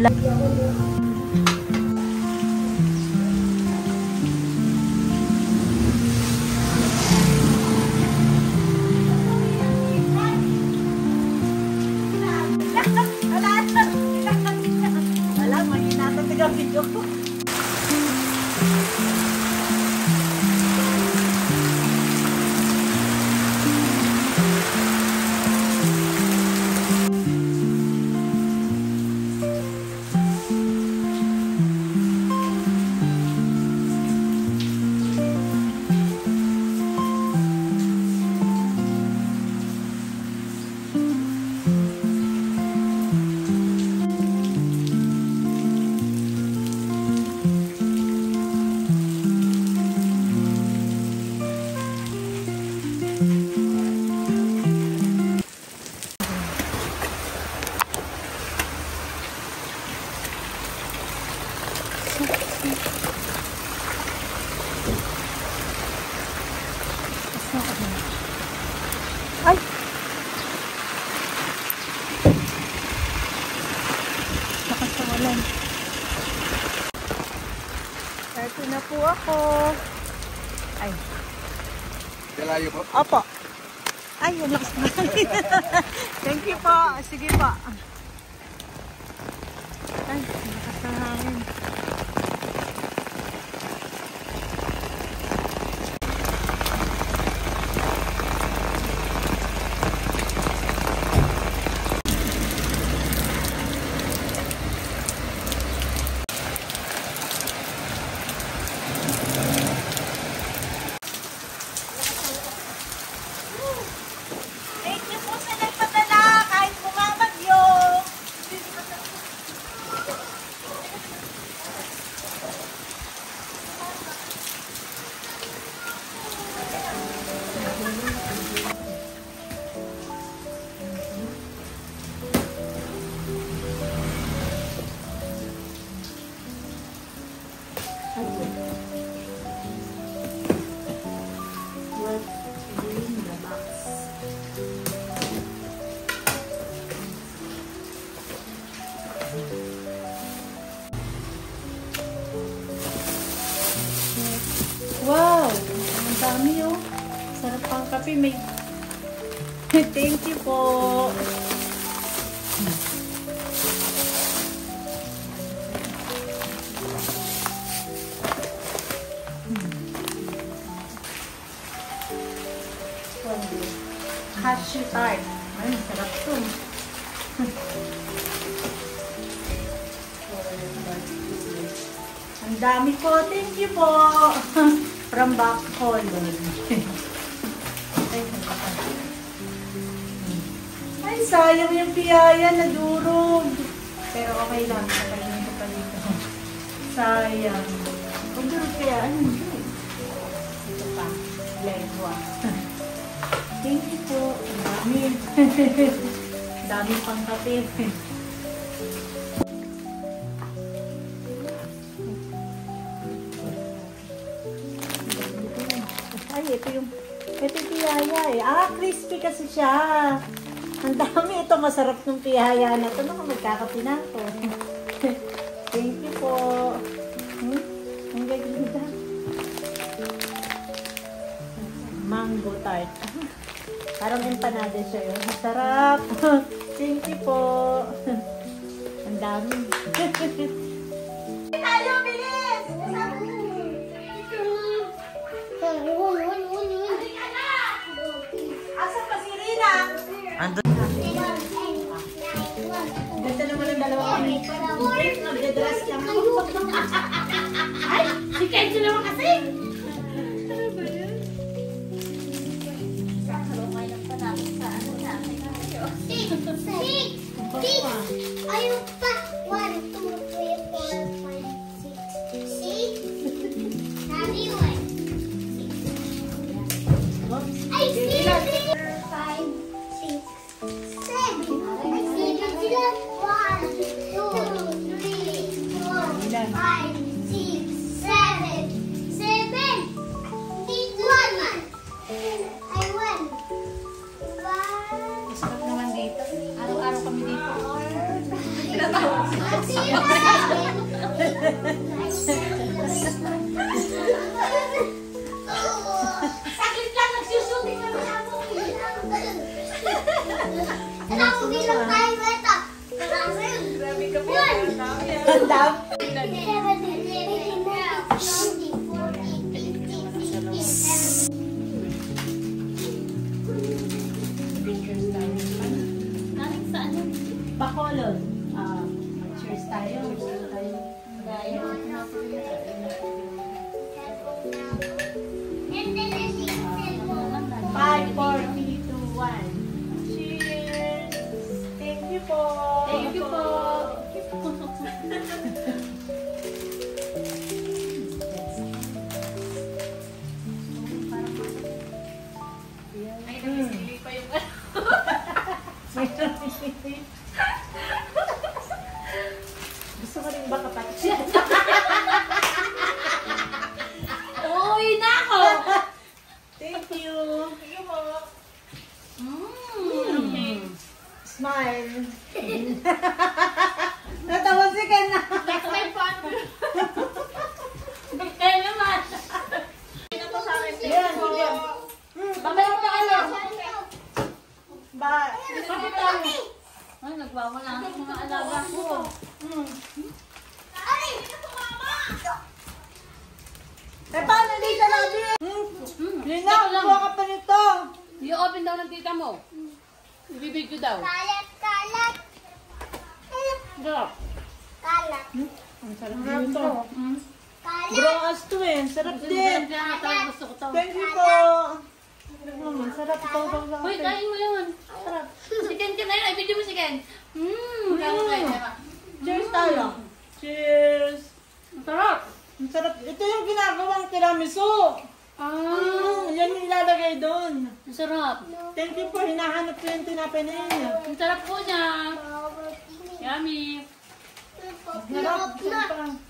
ulan. Wala, mahina na taga-video ko. Ay! Lakas ng ulan. Ito na po ako. Ay. Kalayo po? Opo. Ay, ang lakas na. Thank you po. Sige po. Ay, ang lakas na hangin. Wow! Ang dami oh. Sarap pang kape. May... Thank you po. Cashew tart. Ay, sarap to. Ang dami po. Thank you po. From Bacolod. Ay, sayang yung piyaya. Nadurog. Pero okay lang. Kakainin ko pa dito. Sayang. Kung durog kaya, ano yun? Ito pa. Lengua. Thank you po. Ang dami. Ang dami pang kape. Ay, ito yung piyaya eh. Ah, crispy kasi siya. Ang dami. Ito, masarap ng piyaya na ito. Naku, magkakape na ako. Thank you po. Ang gaganda. Mango tart. Parang empanada siya yun. Masarap. Thank you po. Ang dami. Tayo, bilis! Asan pa si Rina? Andun. Ganda naman ang dalawa kami. Nagdadress lang ako. Ay, si Kenzo naman kasi. Ano ba yun? Ayaw pa. 1, 2, 3, 4, 5, 6. See? Sabi 1. Ay, 6, 5, 6, 7. Ay, 7 sila. 1, 2, 3, 4, 5, 6, 7. 7. 1. Ay, 1. Masarap naman dito. Araw-araw kami dito. Sakit lang, nagsusuting na ako. Ano ako bilang tayo ito? Grabe ka po. Ang dami. Naling sa ano? Bacolod. Cheers tayo. Gaya. 5, 4, 3, 2, 1. Cheers! Thank you po! Thank you po. Ay, nagsisili pa yung ano. May nagsisili. Gusto ko rin ba kapatid siya? Uy, nako! Thank you! Smile! Natawa si Ken na! Next time po. Kaya naman. Yan, yan. Babay ko kayo. Ba? Kapit tayo. Ay, nagwawala ang mga alaga ko. Eh, paano dito natin? Lina, kuha ka pa nito. I-open daw ng tita mo. Ibibigyo daw. Kalat, kalat. Sarap. Kalat. Ang sarap nito. Kalat. Brongas to eh. Sarap din. Kaya talaga gusto ko to. Thank you po. Sarap ito. Uy, kain mo yun. Sarap. Si Ken na yun. I-video mo si Ken. Kaya kayo. Cheers tayo. Cheers. Ang sarap. Ang sarap. Ito yung ginagawang tiramisu. Yan yung ilalagay doon. Ang sarap. Thank you po. Hinahanap ko yung tinapay na yun. Ang sarap po niya. Yummy. Sarap. Sarap.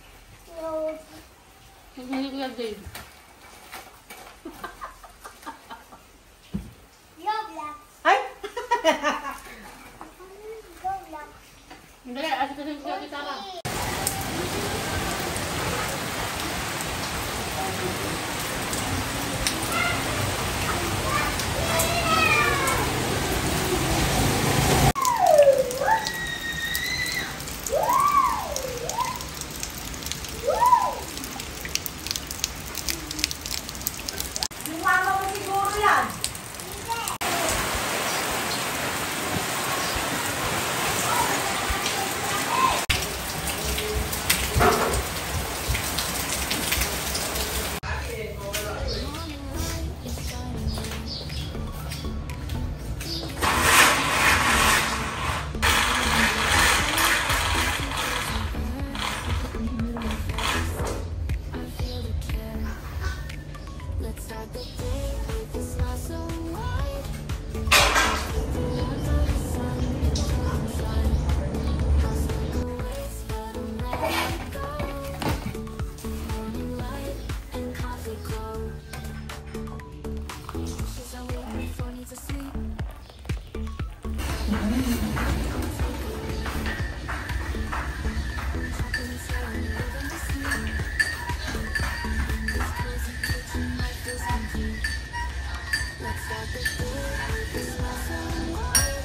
Hindi ko yung Dave. Roblox. Ay! Roblox. Hindi, asa kasi siya kita lang. Yung mama mo siguro yan. Let's start the day with a smile so wide. Sunshine, I'll slip away, but I'm letting go. Morning light and coffee cold. She's awake before needs to sleep. Chocolate slow and moving to sleep. This cozy kitchen life is empty. Let's start the day with a smile so wide.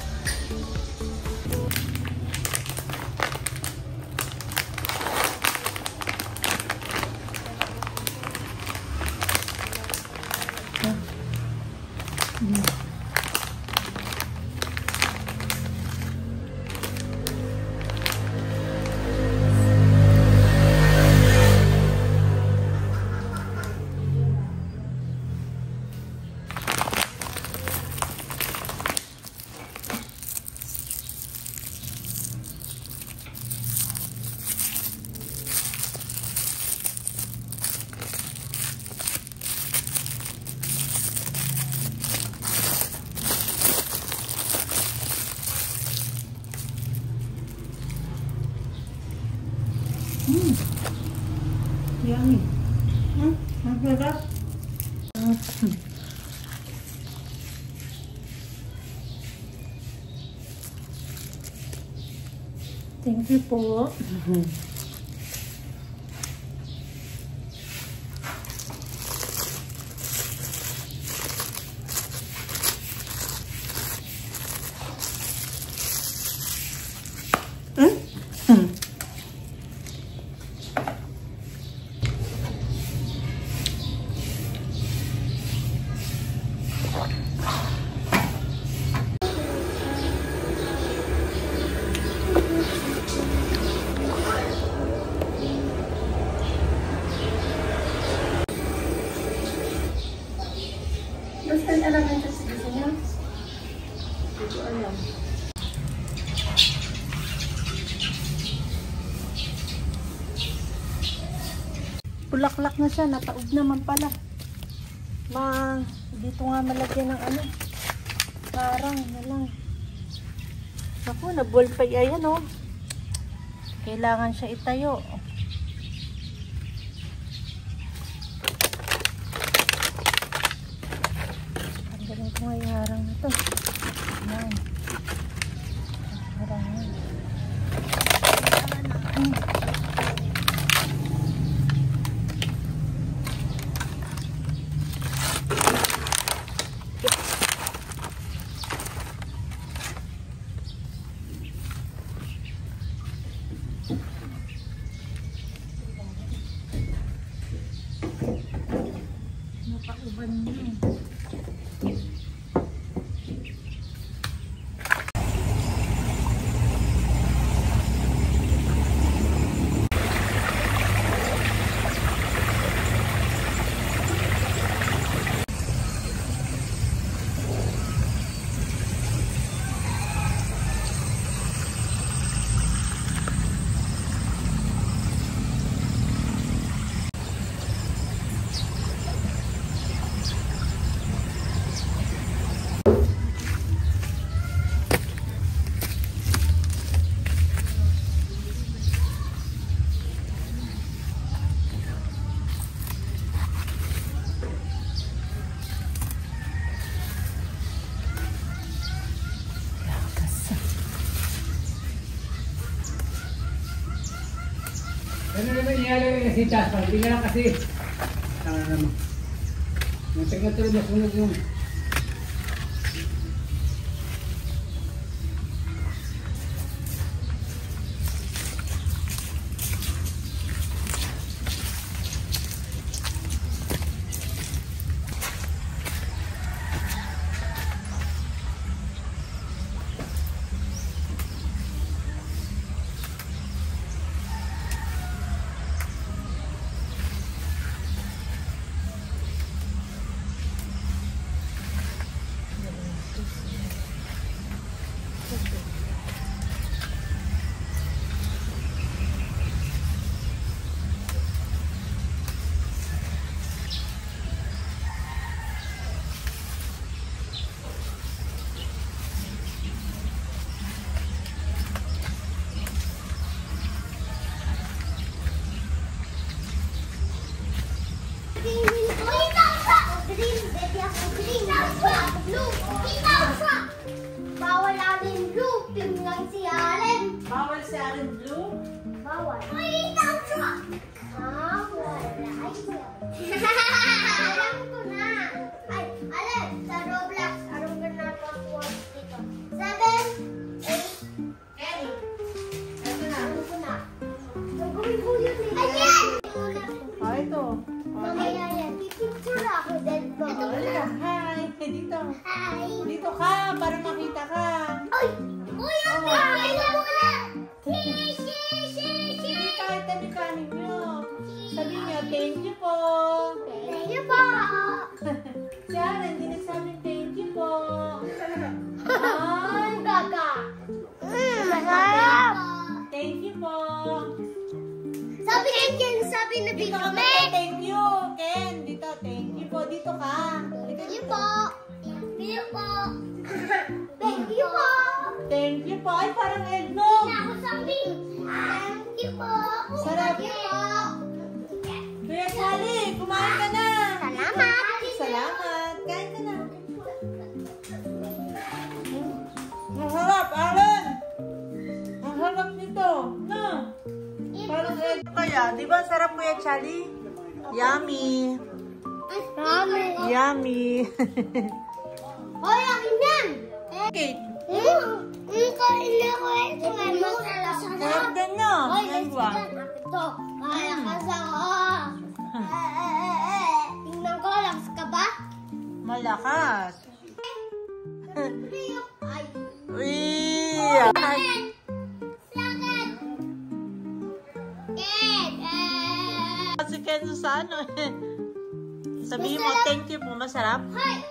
Yummy. Ang sarap. Thank you po. Basta alam mo sa sige niya. Hindi ko alam. Bulaklak na siya, nataob naman pala. Dito nga malagyan ng ano. Parang na lang. Ako, nabulpay. Ayan o. Kailangan siya itayo. Tanggalin ko nga yung harang na to. Ayan. Harang yan. Nakauban niya. Ano naman ihalagay na si Tasman? Hindi na lang kasi. Tanga naman. Matag na tuloy masunog yung... Bawal namin blue, pink lang si Allen. Bawal si Allen Blue? Bawal. Ay, truck! Ah, wala. Alam ko na. Ay, Allen, sa Roblox, anong ginagawa ko dito? 7, 8, Kenny. ano ko na? Gagawin ko yun eh. Ayan! Ah, ito. Mamaya yan. Pipicture ako din po. Halika. Hi. Dito. Hi! Dito ka, para makita ka. Ay! Uy, ang kailan mo na! Hindi kahit tabi-kanin nyo. Sabi nyo, thank you po. Thank you po! Si Allen, hindi nagsabi thank you po. Ay, gaga! Masarap! Thank you po. Sabi ni Ken, sabi na Dito ka bigame! thank you. Ken, dito, thank you po. Dito ka. Thank you po! Thank you po! Thank you po! Thank you po. Ay, parang eggnog. Ako sabi! Thank you po! Sarap. Thank you po! Kuya Sally, kumain ka na. Salamat! Salamat. Kain ka na. Ang harap, Allen. Ang harap nito. papaya. Di ba sarap, Kuya Charlie? Yummy. Yummy. Hoy, akin yan! Okay. Kain na ko ito. Sarap din na. Hoy, Yan ba? ito. Malakas ako. Tingnan ko, lakas ka ba? Malakas. Ay. Uy! Sakit! Si Kenzo sa ano eh. Sabihin mo, thank you po, masarap. Hoy!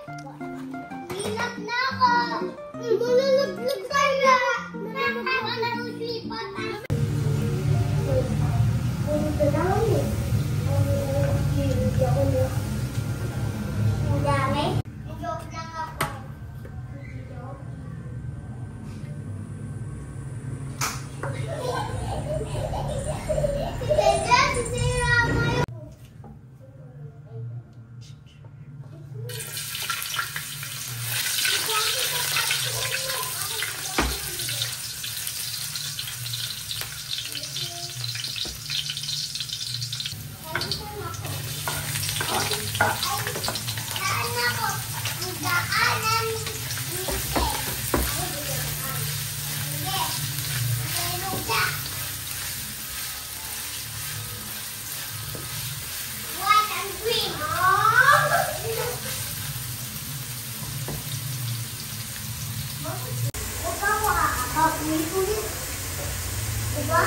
Hilap na ako! Maluluglag tayo! Nakakalipat! Ang dami? Joke lang ako. Teka, sisira mo yun. Saan ako? Ang daanan ni Mike. Sige. Mayroon ka. White and green. Diba?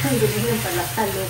Ang galing pala halo.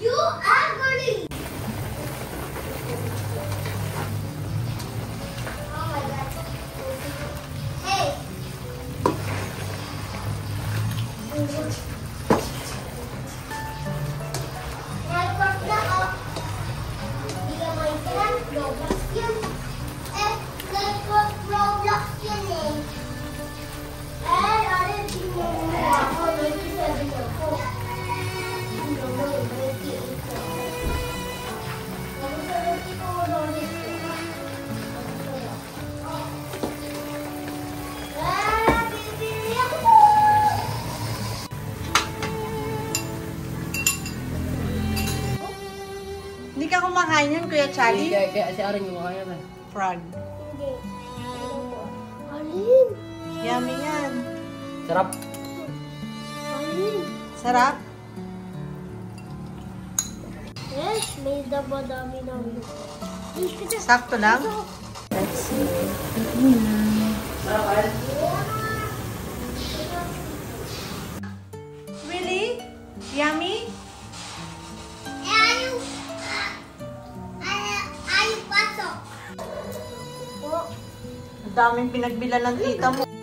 You ugly! Oh my God. Hey! Nagpag na ako. Hindi ka maintindihan. Roblox yun. Nagpag Roblox yun eh. Alin, tingnan mo ako. 97 ako. Hindi mo yung 98 ako. Tapos sa 90 ko, ulit ko. Bibili ako! Hindi ka kumakain yan, Kuya Charlie? Kaya si Aring yung kaya ba? Frog. Hindi. Alin? Yummy yan. Sarap. Alin? Sarap? Yes, may dami na ulo. Sakto lang? Let's see. Really? Yummy? Ayaw pasok. Oh, Daming pinagbilan ng tita mo.